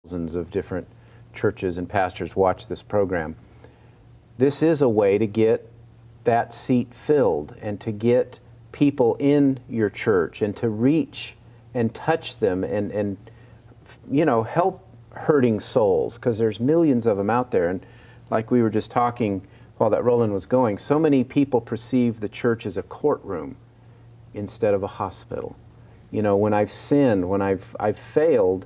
thousands of different churches and pastors watch this program. This is a way to get that seat filled and to get people in your church and to reach and touch them and you know, help hurting souls, because there's millions of them out there. And like we were just talking while that Roland was going, so many people perceive the church as a courtroom instead of a hospital. You know, when I've sinned, when I've failed,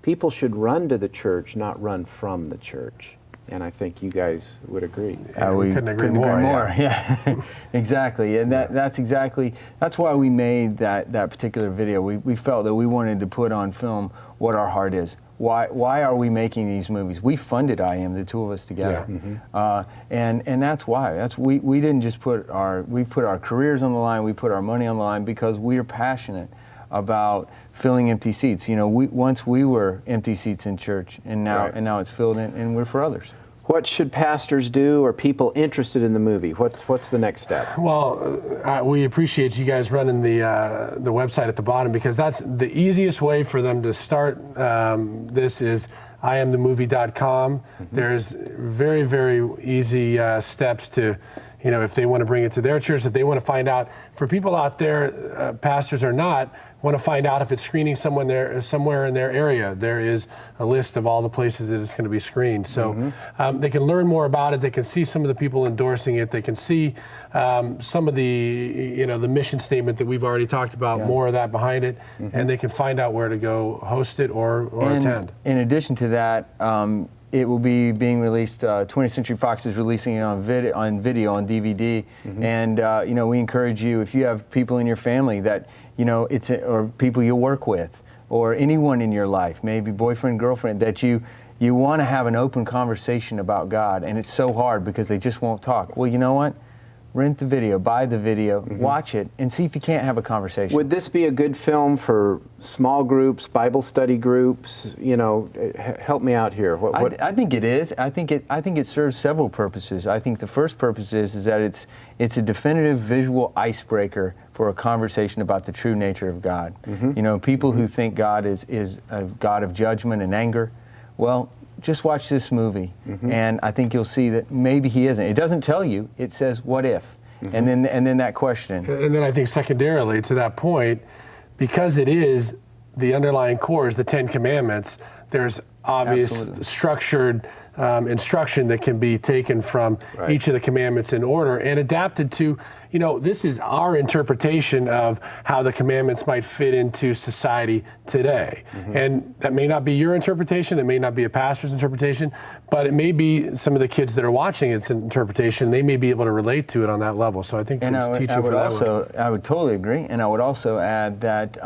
people should run to the church, not run from the church. And I think you guys would agree. We couldn't agree more. Yeah, exactly. And that's why we made that particular video. We felt that we wanted to put on film what our heart is. Why are we making these movies? We funded AM, the two of us together. Yeah. And that's why. We didn't just put our careers on the line, we put our money on the line because we are passionate about filling empty seats. You know, once we were empty seats in church, and now it's filled in, and we're for others. What should pastors do, or people interested in the movie? What's the next step? Well, we appreciate you guys running the website at the bottom, because that's the easiest way for them to start. This is IamTheMovie.com. There's very, very easy steps to, you know, if they want to bring it to their church, if they want to find out. For people out there, pastors or not, want to find out if it's screening somewhere in their area, there is a list of all the places that it's going to be screened. So they can learn more about it. They can see some of the people endorsing it. They can see some of the, you know, the mission statement that we've already talked about, more of that behind it, and they can find out where to go host it or attend. In addition to that, it will be being released. 20th Century Fox is releasing it on video, on DVD, and you know, we encourage you, if you have people in your family that, you know, or people you work with, or anyone in your life, maybe boyfriend, girlfriend, that you want to have an open conversation about God, and it's so hard because they just won't talk. Well, you know what? Rent the video, buy the video, watch it, and see if you can't have a conversation. Would this be a good film for small groups, Bible study groups? You know, help me out here. I think it is. I think it serves several purposes. I think the first purpose is that it's a definitive visual icebreaker for a conversation about the true nature of God. You know, people who think God is a God of judgment and anger, well, just watch this movie, and I think you'll see that maybe he isn't. It doesn't tell you. It says, "What if?" And then that question. And then I think secondarily to that point, because it is the underlying core is the Ten Commandments, there's obvious structured instruction that can be taken from each of the commandments in order and adapted to, you know, this is our interpretation of how the commandments might fit into society today. And that may not be your interpretation, it may not be a pastor's interpretation, but it may be some of the kids that are watching its interpretation. They may be able to relate to it on that level. So I think it's teaching for that. I would totally agree, and I would also add that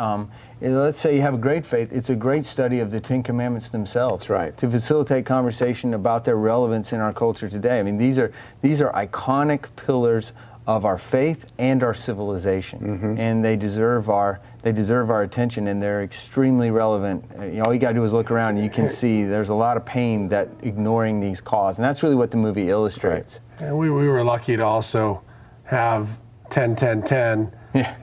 let's say you have a great faith, it's a great study of the Ten Commandments themselves. That's right. To facilitate conversation about their relevance in our culture today. I mean, these are iconic pillars of our faith and our civilization, and they deserve our attention, and they're extremely relevant. You know, all you got to do is look around, and you can see there's a lot of pain that ignoring these cause, and that's really what the movie illustrates. And we were lucky to also have 10-10-10.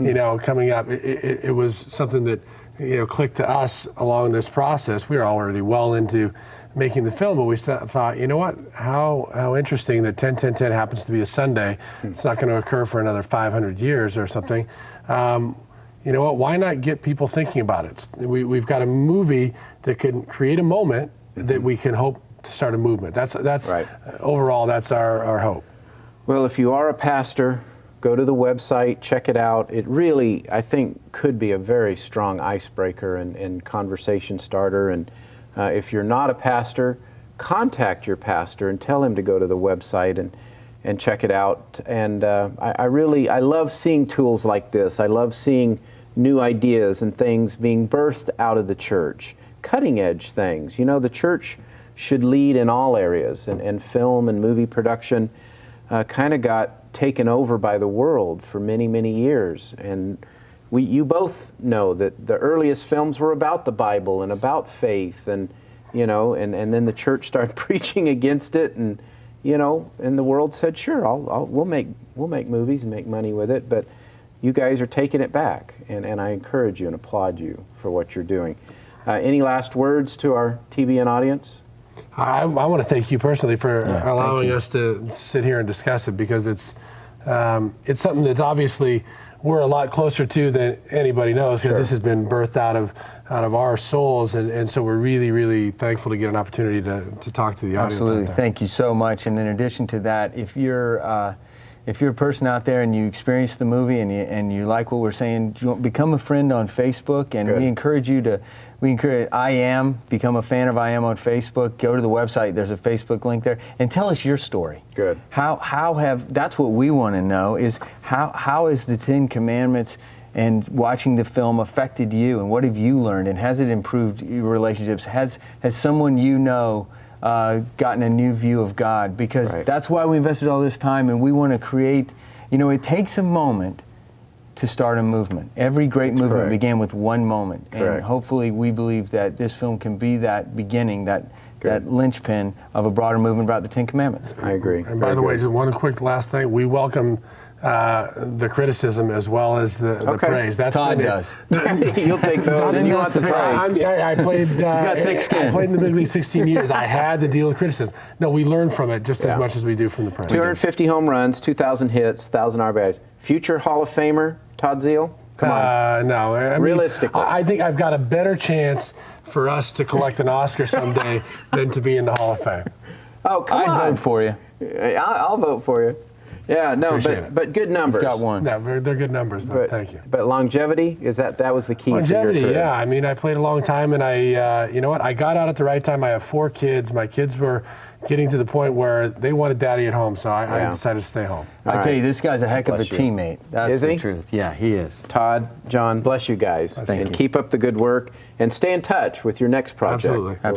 You know, coming up, it was something that, you know, clicked to us along this process. We were already well into making the film, but we thought, you know what, how interesting that 10-10-10 happens to be a Sunday. It's not going to occur for another 500 years or something. You know what, why not get people thinking about it? We've got a movie that can create a moment that we can hope to start a movement. That's right. Overall, that's our hope. Well, if you are a pastor, go to the website, check it out. It really, I think, could be a very strong icebreaker and conversation starter. And if you're not a pastor, contact your pastor and tell him to go to the website and check it out. And I love seeing tools like this. I love seeing new ideas and things being birthed out of the church, cutting edge things. You know, the church should lead in all areas, and film and movie production kind of got taken over by the world for many, many years. And you both know that the earliest films were about the Bible and about faith, and you know, and then the church started preaching against it, and you know, and the world said, sure, we'll make movies and make money with it, but you guys are taking it back, and I encourage you and applaud you for what you're doing. Any last words to our TBN audience? I want to thank you personally for allowing us to sit here and discuss it, because it's something that obviously we're a lot closer to than anybody knows, because this has been birthed out of our souls, and so we're really, really thankful to get an opportunity to talk to the audience. Absolutely, out there. thank you so much. And in addition to that, if you're a person out there and you experience the movie and you like what we're saying, become a friend on Facebook, and we encourage you to. Become a fan of I Am on Facebook. Go to the website. There's a Facebook link there, and tell us your story. Good. That's what we want to know, is how has the 10 Commandments and watching the film affected you, and what have you learned, and has it improved your relationships? Has someone you know gotten a new view of God? Because that's why we invested all this time, and we want to create. It takes a moment to start a movement. Every great movement began with one moment. And hopefully we believe that this film can be that beginning, that linchpin of a broader movement about the 10 Commandments. I agree. And by the way, just one quick last thing. We welcome the criticism as well as the praise. That's Todd does. You'll take those and you want the praise. I played. He's got thick skin. I played in the big league 16 years. I had to deal with criticism. No, we learn from it just as much as we do from the praise. 250 home runs, 2,000 hits, 1,000 RBIs. Future Hall of Famer Todd Zeile? Come on. No. I mean, realistically. I think I've got a better chance for us to collect an Oscar someday than to be in the Hall of Fame. Oh, come on. I'd vote for you. I'll vote for you. Yeah, no, but good numbers. He's got one. No, they're good numbers, but thank you. But longevity, that was the key longevity, for your career. Yeah. I mean, I played a long time, and you know what? I got out at the right time. I have 4 kids. My kids were getting to the point where they wanted daddy at home, so I decided to stay home. I tell you, this guy's a heck of a teammate. That's the truth. Yeah, he is. Todd, John, bless you guys. Thank you. Keep up the good work, and stay in touch with your next project. Absolutely.